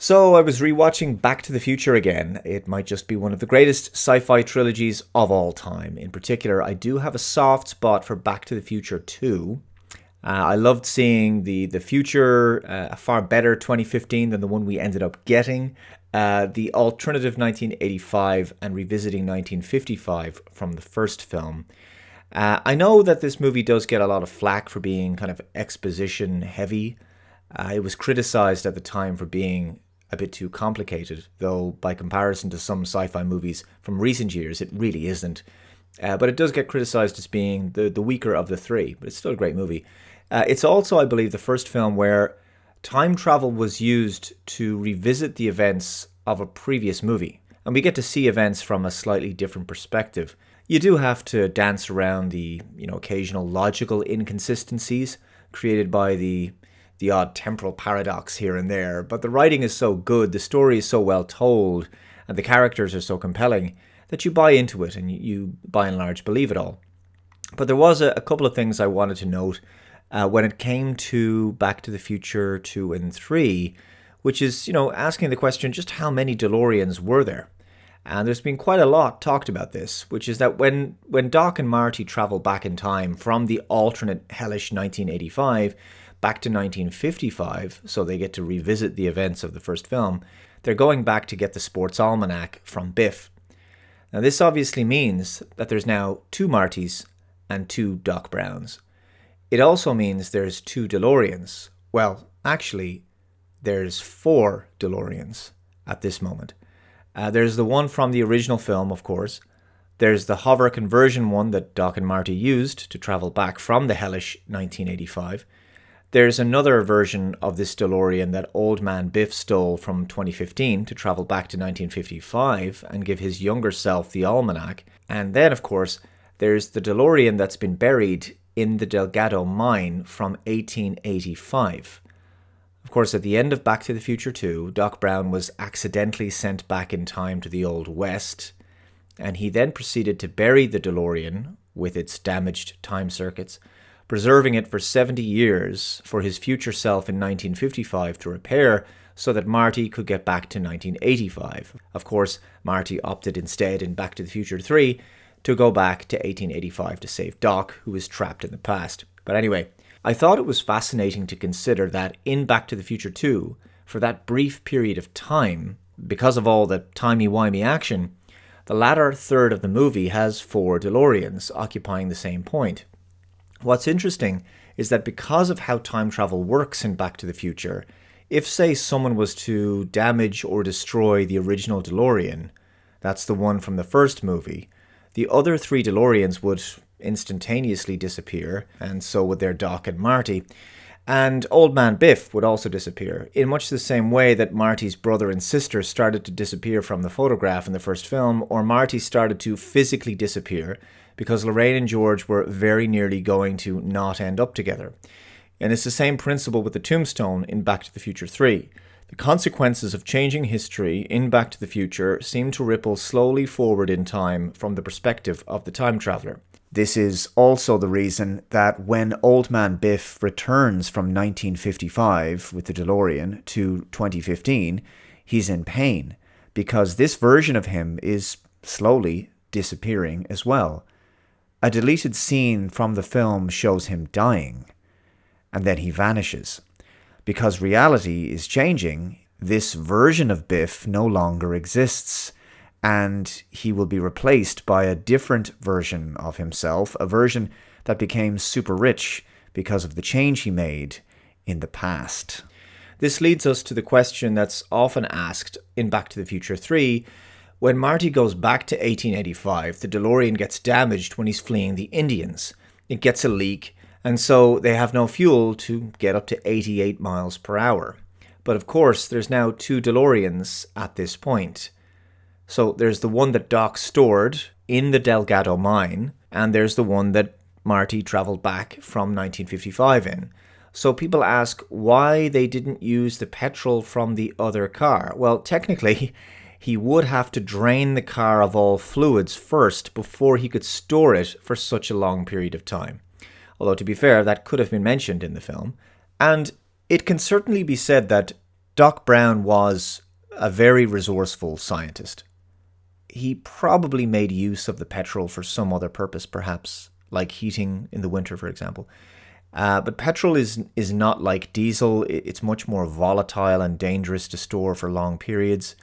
So I was rewatching Back to the Future again. It might just be one of the greatest sci-fi trilogies of all time. In particular, I do have a soft spot for Back to the Future 2. I loved seeing the future, a far better 2015 than the one we ended up getting. The alternative 1985 and revisiting 1955 from the first film. I know that this movie does get a lot of flack for being kind of exposition heavy. It was criticized at the time for being a bit too complicated, though by comparison to some sci-fi movies from recent years, it really isn't. But it does get criticized as being the weaker of the three, but it's still a great movie. It's also, I believe, the first film where time travel was used to revisit the events of a previous movie. And we get to see events from a slightly different perspective. You do have to dance around the, occasional logical inconsistencies created by the odd temporal paradox here and there, but the writing is so good, the story is so well told, and the characters are so compelling that you buy into it and you by and large believe it all. But there was a couple of things I wanted to note when it came to Back to the Future 2 and 3, which is, asking the question, just how many DeLoreans were there? And there's been quite a lot talked about this, which is that when Doc and Marty travel back in time from the alternate hellish 1985 back to 1955, so they get to revisit the events of the first film, they're going back to get the sports almanac from Biff. Now this obviously means that there's now two Martys and two Doc Browns. It also means there's two DeLoreans. Well, actually, there's four DeLoreans at this moment. There's the one from the original film, of course. There's the hover conversion one that Doc and Marty used to travel back from the hellish 1985. There's another version of this DeLorean that old man Biff stole from 2015 to travel back to 1955 and give his younger self the almanac. And then, of course, there's the DeLorean that's been buried in the Delgado mine from 1885. Of course, at the end of Back to the Future 2, Doc Brown was accidentally sent back in time to the Old West, and he then proceeded to bury the DeLorean with its damaged time circuits, preserving it for 70 years for his future self in 1955 to repair so that Marty could get back to 1985. Of course, Marty opted instead in Back to the Future 3 to go back to 1885 to save Doc, who was trapped in the past. But anyway, I thought it was fascinating to consider that in Back to the Future 2, for that brief period of time, because of all the timey-wimey action, the latter third of the movie has four DeLoreans occupying the same point. What's interesting is that because of how time travel works in Back to the Future, if, say, someone was to damage or destroy the original DeLorean, that's the one from the first movie, the other three DeLoreans would instantaneously disappear, and so would their Doc and Marty. And Old Man Biff would also disappear, in much the same way that Marty's brother and sister started to disappear from the photograph in the first film, or Marty started to physically disappear because Lorraine and George were very nearly going to not end up together. And it's the same principle with the tombstone in Back to the Future 3. The consequences of changing history in Back to the Future seem to ripple slowly forward in time from the perspective of the time traveler. This is also the reason that when Old Man Biff returns from 1955 with the DeLorean to 2015, he's in pain, because this version of him is slowly disappearing as well. A deleted scene from the film shows him dying, and then he vanishes. Because reality is changing, this version of Biff no longer exists, and he will be replaced by a different version of himself, a version that became super rich because of the change he made in the past. This leads us to the question that's often asked in Back to the Future 3. When Marty goes back to 1885, the DeLorean gets damaged when he's fleeing the Indians. It gets a leak, and so they have no fuel to get up to 88 miles per hour. But of course, there's now two DeLoreans at this point. So there's the one that Doc stored in the Delgado mine, and there's the one that Marty traveled back from 1955 in. So people ask why they didn't use the petrol from the other car. Well, technically, he would have to drain the car of all fluids first before he could store it for such a long period of time. Although, to be fair, that could have been mentioned in the film. And it can certainly be said that Doc Brown was a very resourceful scientist. He probably made use of the petrol for some other purpose, perhaps, like heating in the winter, for example. But petrol is not like diesel. It's much more volatile and dangerous to store for long periods,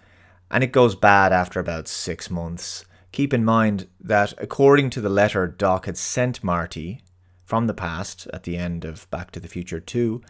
and it goes bad after about 6 months. Keep in mind that according to the letter Doc had sent Marty from the past at the end of Back to the Future 2,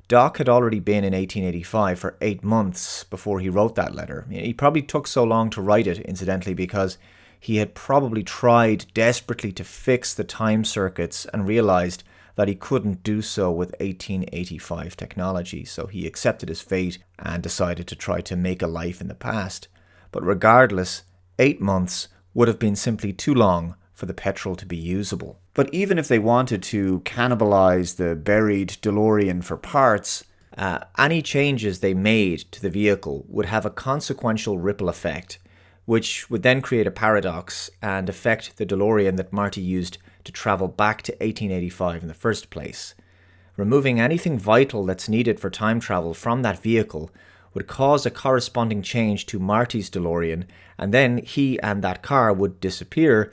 Doc had already been in 1885 for 8 months before he wrote that letter. He probably took so long to write it, incidentally, because he had probably tried desperately to fix the time circuits and realized that he couldn't do so with 1885 technology, so he accepted his fate and decided to try to make a life in the past. But regardless, 8 months would have been simply too long for the petrol to be usable. But even if they wanted to cannibalize the buried DeLorean for parts, any changes they made to the vehicle would have a consequential ripple effect, which would then create a paradox and affect the DeLorean that Marty used to travel back to 1885 in the first place. Removing anything vital that's needed for time travel from that vehicle would cause a corresponding change to Marty's DeLorean, and then he and that car would disappear,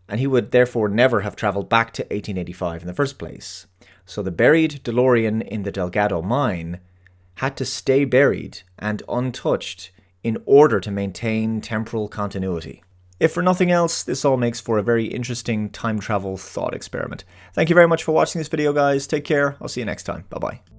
and he would therefore never have traveled back to 1885 in the first place. So the buried DeLorean in the Delgado mine had to stay buried and untouched in order to maintain temporal continuity. If for nothing else, this all makes for a very interesting time travel thought experiment. Thank you very much for watching this video, guys. Take care. I'll see you next time. Bye-bye.